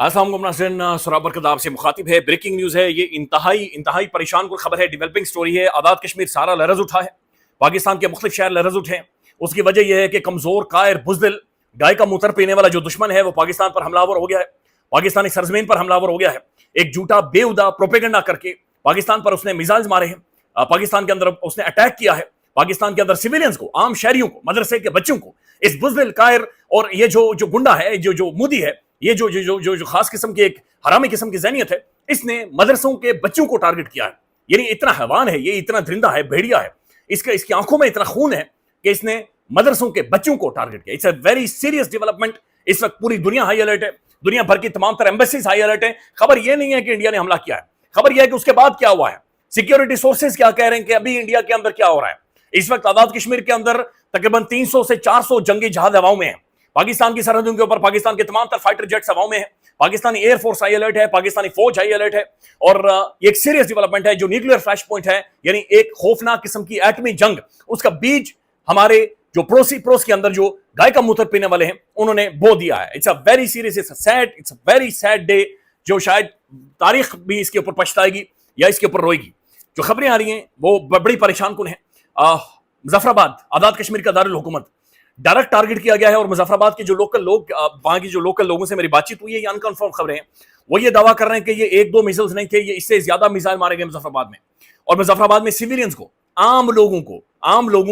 अस्सलाम वालेकुम नाज़रीन, सुराबर कदाब से मुखातिब है। ब्रेकिंग न्यूज़ है, ये इंतहाई परेशान कुन खबर है, डेवलपिंग स्टोरी है। आज़ाद कश्मीर सारा लरज़ उठा है, पाकिस्तान के मुख्तलिफ शहर लरज़ उठे हैं। उसकी वजह यह है कि कमज़ोर, कायर, बुज़दिल, गाय का मूत्र पीने वाला जो दुश्मन है वो पाकिस्तान पर हमलावर हो गया है, पाकिस्तानी सरजमीन पर हमलावर हो गया है। एक झूठा बेहुदा प्रोपेगेंडा करके पाकिस्तान पर उसने मिसाइल्स मारे हैं, पाकिस्तान के अंदर उसने अटैक किया है, पाकिस्तान के अंदर सिविलियंस को, आम शहरियों को, मदरसे के बच्चों को, इस बुज़दिल, कायर और ये जो गुंडा है, जो मोदी है, ये जो खास किस्म की एक हरामी किस्म की ज़हनियत है, इसने मदरसों के बच्चों को टारगेट किया है। यानी इतना हैवान है, ये इतना दरिंदा है, भेड़िया है, इसकी आंखों में इतना खून है कि इसने मदरसों के बच्चों को टारगेट किया। It's a very serious development. इस वक्त पूरी दुनिया हाई अलर्ट है, दुनिया भर की तमाम तरह एम्बेसीज हाई अलर्ट है। खबर यह नहीं है कि इंडिया ने हमला किया है, खबर यह है कि उसके बाद क्या हुआ है, सिक्योरिटी सोर्सेज क्या कह रहे हैं कि अभी इंडिया के अंदर क्या हो रहा है। इस वक्त आजाद कश्मीर के अंदर तकरीबन 300 से 400 जंगी जहाज हवाओं में है। पाकिस्तान की सरहदों के ऊपर पाकिस्तान के तमाम तरह फाइटर जेट्स हवाओं में है। पाकिस्तानी एयरफोर्स हाई अलर्ट है, पाकिस्तानी फौज हाई अलर्ट है। और एक सीरियस डेवलपमेंट है जो न्यूक्लियर फ्लैश पॉइंट है, यानी एक खौफनाक किस्म की एटमी जंग, उसका बीज हमारे जो पड़ोस के अंदर जो गाय का मूत्र पीने वाले हैं उन्होंने बो दिया है। It's a very serious, it's a very sad day, जो शायद तारीख भी इसके ऊपर पछताएगी या इसके ऊपर रोएगी। जो खबरें आ रही हैं वो बड़ी परेशान कुन है। मुजफ्फराबाद, आजाद कश्मीर का दारुल हुकूमत, डायरेक्ट टारगेट किया गया है। और मुजफ्फराबाद के जो लोकल लोग, वहां की जो लोकल लोगों से मेरी बातचीत हुई है, ये अनकंफर्म खबरें हैं, वो ये दावा कर रहे हैं कि ये एक दो मिसाइल्स नहीं थे, ये इससे ज्यादा मिसाइल मारे गए मुजफ्फराबाद में। और मुजफ्फराबाद में सिविलियंस को, आम लोगों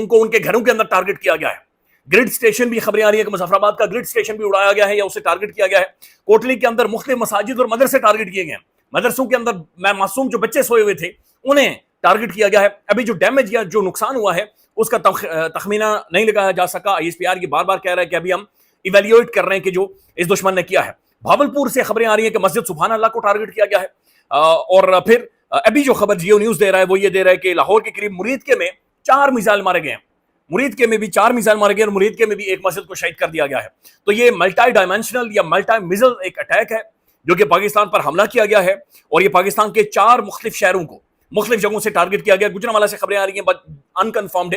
को उनके घरों के अंदर टारगेट किया गया है। ग्रिड स्टेशन भी खबरें आ रही है कि मुजफ्फराबाद का ग्रिड स्टेशन भी उड़ाया गया है या उसे टारगेट किया गया है। कोटली के अंदर मुख्तलिफ मसाजिद और मदरसे टारगेट किए गए हैं। मदरसों के अंदर मासूम जो बच्चे सोए हुए थे उन्हें टारगेट किया गया है। अभी जो डैमेज या जो नुकसान हुआ है उसका तखमीना नहीं लगाया जा सका। ISPR ये बार बार कह रहा है कि अभी हम इवेल्युएट कर रहे हैं कि जो इस दुश्मन ने किया है। भावलपुर से खबरें आ रही हैं कि मस्जिद सुभान अल्लाह को टारगेट किया गया है। और फिर अभी जो खबर जियो न्यूज दे रहा है वो ये दे रहा है कि लाहौर के करीब मुरीदके में 4 मिसाइल मारे गए हैं। मुरीदके में भी 4 मिसाइल मारे गए और मुरीदके में भी एक मस्जिद को शहीद कर दिया गया है। तो ये मल्टी डायमेंशनल या मल्टी मिसाइल एक अटैक है जो कि पाकिस्तान पर हमला किया गया है। और ये पाकिस्तान के 4 मुख्तलिफ शहरों को मुख्तलिफ जगहों से टारगेट किया गया। गुजरांवाला से खबरें आ रही हैं, बट अनकन्फर्म्ड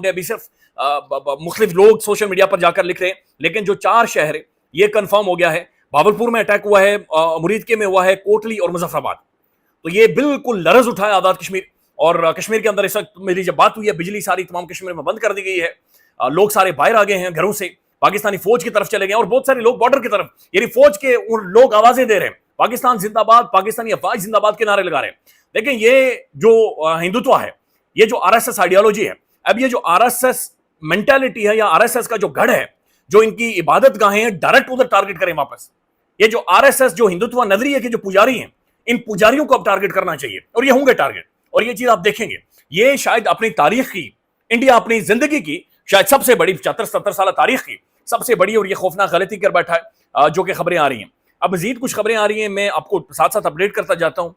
है। अभी सिर्फ मुख्तलिफ लोग सोशल मीडिया पर जाकर लिख रहे हैं, लेकिन जो 4 शहर है ये कंफर्म हो गया है। भावलपुर में अटैक हुआ है, मुरीदके में हुआ है, कोटली और मुजफ्फराबाद। तो ये बिल्कुल लरज उठा है आजाद कश्मीर। और कश्मीर के अंदर इस वक्त मेरी जब बात हुई है, बिजली सारी तमाम कश्मीर में बंद कर दी गई है। लोग सारे बाहर आ गए हैं घरों से, पाकिस्तानी फौज की तरफ चले गए और बहुत सारे लोग बॉर्डर की तरफ, यानी फौज के लोग आवाजें दे रहे हैं, पाकिस्तान जिंदाबाद, पाकिस्तानी अफवाज जिंदाबाद के नारे लगा रहे हैं। लेकिन ये जो हिंदुत्व है, ये जो RSS आइडियोलॉजी है, अब ये जो RSS मेंटालिटी है या RSS का जो गढ़ है, जो इनकी इबादत गाहें हैं, डायरेक्ट उधर टारगेट करें वापस। ये जो RSS जो हिंदुत्व नजरिए के जो पुजारी हैं, इन पुजारियों को अब टारगेट करना चाहिए और ये होंगे टारगेट। और ये चीज आप देखेंगे, ये शायद अपनी तारीख की, इंडिया अपनी जिंदगी की शायद सबसे बड़ी 75-70 साल तारीख की सबसे बड़ी और ये खौफनाक गलती कर बैठा है, जो कि खबरें आ रही हैं। अब मजीद कुछ खबरें आ रही हैं, मैं आपको साथ साथ अपडेट करता जाता हूं।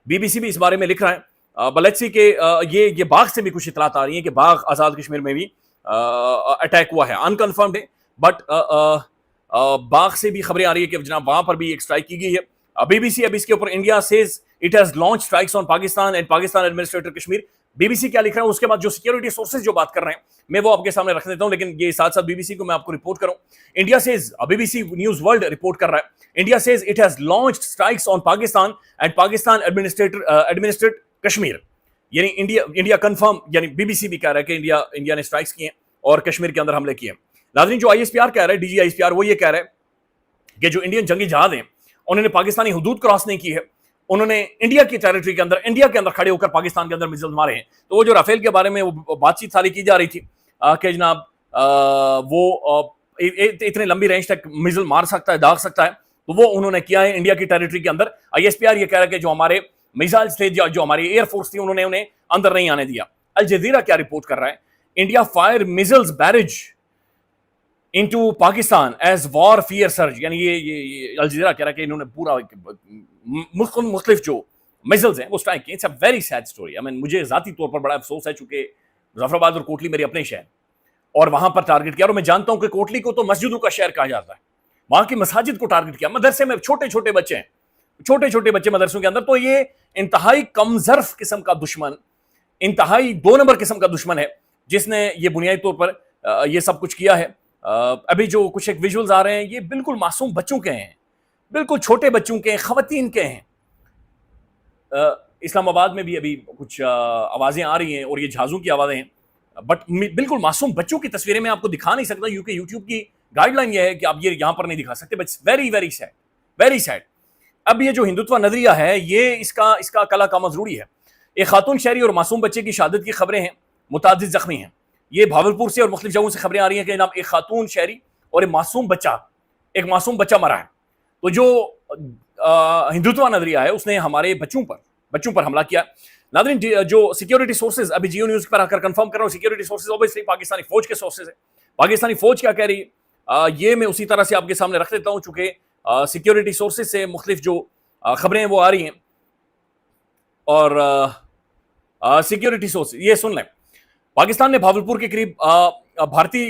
BBC भी इस बारे में लिख रहा है। बलैची के ये बाघ से भी कुछ इतलात आ रही है कि बाघ आजाद कश्मीर में भी अटैक हुआ है। अनकन्फर्म्ड है, बट बाघ से भी खबरें आ रही है कि जनाब वहां पर भी एक स्ट्राइक की गई है। BBC अब इसके ऊपर, India says it has launch strikes on Pakistan and Pakistan administrator Kashmir. BBC क्या लिख रहा है, उसके बाद जो सिक्योरिटी सोर्सेज जो बात कर रहे हैं मैं वो आपके सामने रख देता हूं, लेकिन ये साथ साथ BBC को मैं आपको रिपोर्ट करूं। India says, BBC news world report कर रहा है, India says it has launched strikes on Pakistan and Pakistan administrate Kashmir. यानी इंडिया कंफर्म, यानी BBC भी कह रहा है कि इंडिया ने स्ट्राइक्स किए और कश्मीर के अंदर हमले किए। नाज़रीन, जो ISPR कह रहा है, DG ISPR, वो ये कह रहा है कि जो इंडियन जंगी जहाज हैं उन्होंने पाकिस्तानी हुदूद क्रॉस नहीं की है, उन्होंने इंडिया की टेरिटरी के अंदर, इंडिया के अंदर खड़े होकर पाकिस्तान के अंदर मिसाइल मारे हैं। तो वो जो राफेल के बारे में वो बातचीत सारी की जा रही थी कि जनाब वो इतने लंबी रेंज तक मिसाइल मार सकता है, दाग सकता है, तो वो उन्होंने किया है इंडिया की टेरिटरी के अंदर। ISPR ये कह रहा है कि जो हमारे मिसाइल थे, जो हमारी एयरफोर्स थी, उन्होंने उन्हें अंदर नहीं आने दिया। अल जजीरा क्या रिपोर्ट कर रहा है, India fire missiles barrage into Pakistan as war fear surge. यानी ये अल जजीरा कह रहा है कि इन्होंने पूरा मुख्तलिफ जो मिसाइल्स हैं वो स्ट्राइक किए। It's a very sad story. I mean, मुझे जाती तौर पर बड़ा अफसोस है, चूंकि मुजफ्फराबाद और कोटली मेरे अपने शहर, और वहां पर टारगेट किया। और मैं जानता हूं कि कोटली को तो मस्जिदों का शहर कहा जाता है, वहां की मसाजिद को टारगेट किया। मदरसे में छोटे छोटे बच्चे हैं, छोटे बच्चे मदरसों के अंदर। तो ये इंतहाई कमजर्फ किस्म का दुश्मन, इंतहाई 2 नंबर किस्म का दुश्मन है, जिसने ये बुनियादी तौर पर ये सब कुछ किया है। अभी जो कुछ एक विजुअल्स आ रहे हैं, ये बिल्कुल मासूम बच्चों के हैं, بالکل چھوٹے بچوں کے ہیں، خواتین کے ہیں. اسلام آباد میں بھی ابھی کچھ آوازیں آ رہی ہیں اور یہ جہازوں کی آوازیں ہیں، بٹ بالکل معصوم بچوں کی تصویریں میں آپ کو دکھا نہیں سکتا کیونکہ یوٹیوب کی گائیڈ لائن یہ ہے کہ آپ یہ یہاں پر نہیں دکھا سکتے. But very very sad, very sad. اب یہ جو ہندوتوا نظریہ ہے یہ اس کا کلا کاما ضروری ہے. ایک خاتون شہری اور معصوم بچے کی شہادت کی خبریں ہیں، متعدد زخمی ہیں. یہ بھاولپور سے اور مختلف جگہوں سے خبریں آ رہی ہیں کہ جناب ایک خاتون شہری اور ایک معصوم بچہ مرا ہے. تو جو ہندوتوا نظریہ ہے اس نے ہمارے بچوں پر حملہ کیا. ناظرین جو سیکیورٹی سورسز ابھی جیو نیوز پر آ کر کنفرم کر رہا ہوں، سیکیورٹی سورسز اوبویسلی پاکستانی فوج کے سورسز ہیں. پاکستانی فوج کیا کہہ رہی ہے یہ میں اسی طرح سے آپ کے سامنے رکھ دیتا ہوں، چونکہ سیکیورٹی سورسز سے مختلف جو خبریں ہیں وہ آ رہی ہیں. اور سیکیورٹی سورس یہ سن لیں. پاکستان نے بھاولپور کے قریب بھارتی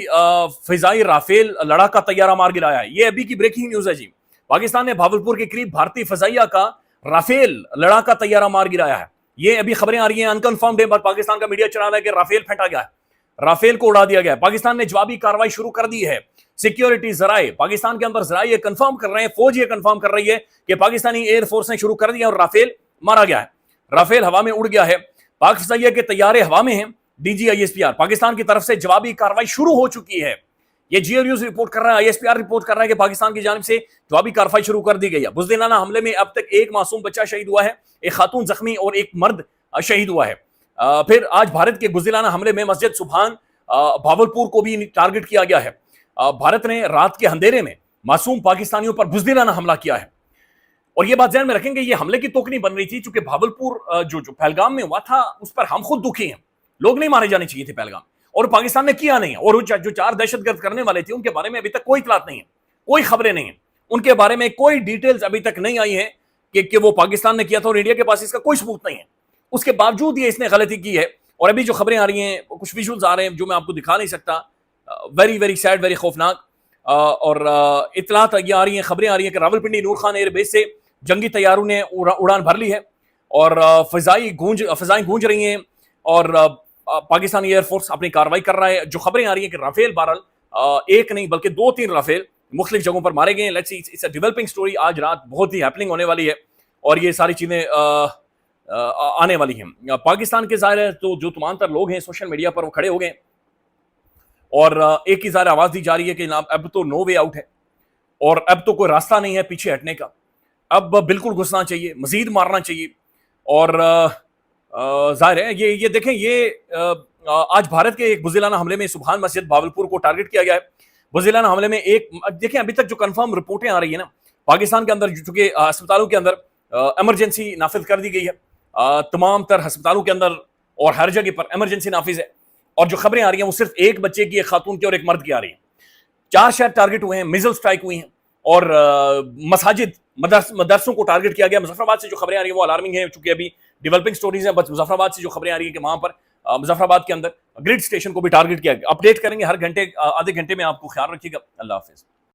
فضائی رافیل لڑاکا طیارہ مار گرایا ہے. یہ ابھی کی بریکنگ نیوز ہے جی. پاکستان نے بھاولپور کے قریب بھارتی فضائیہ کا رافیل لڑاکا طیارہ مار گرایا ہے. یہ ابھی خبریں آ رہی ہیں انکنفرمڈ ہے، پر پاکستان کا میڈیا چلا رہا ہے کہ رافیل پھینٹا گیا ہے، رافیل کو اڑا دیا گیا ہے. پاکستان نے جوابی کارروائی شروع کر دی ہے. سیکیورٹی ذرائع پاکستان کے اندر ذرائع یہ کنفرم کر رہے ہیں، فوج یہ کنفرم کر رہی ہے کہ پاکستانی ایئر فورس نے شروع کر دیا اور رافیل مارا گیا ہے، رافیل ہوا میں اڑ گیا ہے. پاک فضائیہ کے طیارے ہوا میں ہیں. D G I S P R Pakistan کی طرف سے جوابی کارروائی شروع ہو چکی ہے. یہ جیو نیوز رپورٹ کر رہا ہے، آئی ایس پی آر رپورٹ کر رہا ہے کہ پاکستان کی جانب سے جوابی کارروائی شروع کر دی گئی ہے. بزدلانہ حملے میں اب تک ایک معصوم بچہ شہید ہوا ہے، ایک خاتون زخمی اور ایک مرد شہید ہوا ہے. پھر آج بھارت کے بزدلانہ حملے میں مسجد سبحان بھاولپور کو بھی ٹارگٹ کیا گیا ہے. بھارت نے رات کے اندھیرے میں معصوم پاکستانیوں پر بزدلانہ حملہ کیا ہے. اور یہ بات ذہن میں رکھیں گے یہ حملے کی توقع بن رہی تھی، چونکہ بھاولپور جو پہلگام میں ہوا تھا اس پر ہم خود دکھی ہیں. لوگ نہیں مارے جانے چاہیے تھے پہلگام، اور پاکستان نے کیا نہیں ہے. اور جو 4 دہشت گرد کرنے والے تھے ان کے بارے میں ابھی تک کوئی اطلاعات نہیں ہے، کوئی خبریں نہیں ہیں ان کے بارے میں، کوئی ڈیٹیلز ابھی تک نہیں آئی ہیں کہ وہ پاکستان نے کیا تھا، اور انڈیا کے پاس اس کا کوئی ثبوت نہیں ہے. اس کے باوجود یہ اس نے غلطی کی ہے. اور ابھی جو خبریں آ رہی ہیں کچھ ویژولز آ رہے ہیں جو میں آپ کو دکھا نہیں سکتا، ویری ویری سیڈ، ویری خوفناک. اور اطلاعات یہ آ رہی ہیں، خبریں آ رہی ہیں کہ راولپنڈی نور خان ایئر بیس سے جنگی طیاروں نے اڑان بھر لی ہے اور فضائیں گونج رہی ہیں اور پاکستانی ایئر فورس اپنی کارروائی کر رہا ہے. جو خبریں آ رہی ہیں کہ رافیل بہرحال ایک نہیں بلکہ 2-3 رافیل مختلف جگہوں پر مارے گئے ہیں. Let's see it's a developing story. آج رات بہت ہی ہیپننگ ہونے والی ہے اور یہ ساری چیزیں آنے والی ہیں. پاکستان کے ظاہر ہے تو جو تمام تر لوگ ہیں سوشل میڈیا پر وہ کھڑے ہو گئے اور ایک ہی ظاہر آواز دی جا رہی ہے کہ جناب اب تو نو وے آؤٹ ہے اور اب تو کوئی راستہ نہیں ہے پیچھے ہٹنے کا. اب بالکل گھسنا چاہیے، مزید مارنا چاہیے. اور ظاہر ہے یہ دیکھیں، یہ آج بھارت کے ایک بزدلانہ حملے میں سبحان مسجد بھاولپور کو ٹارگٹ کیا گیا ہے. بزدلانہ حملے میں دیکھیں ابھی تک جو کنفرم رپورٹیں آ رہی ہیں نا، پاکستان کے اندر چونکہ ہسپتالوں کے اندر ایمرجنسی نافذ کر دی گئی ہے، تمام تر ہسپتالوں کے اندر اور ہر جگہ پر ایمرجنسی نافذ ہے. اور جو خبریں آ رہی ہیں وہ صرف ایک بچے کی، ایک خاتون کی اور ایک مرد کی آ رہی ہیں. 4 شہر ٹارگٹ ہوئے ہیں، میزل سٹرائک ہوئی ہیں اور مساجد مدرسوں کو ٹارگٹ کیا گیا. مظفر آباد سے جو خبریں آ رہی ہیں وہ الارمنگ ہیں، چونکہ ابھی ڈیولپنگ سٹوریز ہیں. بس مظفر آباد سے جو خبریں آ رہی ہیں کہ وہاں پر مظفر آباد کے اندر گریڈ اسٹیشن کو بھی ٹارگٹ کیا گیا. اپڈیٹ کریں گے ہر گھنٹے آدھے گھنٹے میں. آپ کو خیال رکھیے گا. اللہ حافظ.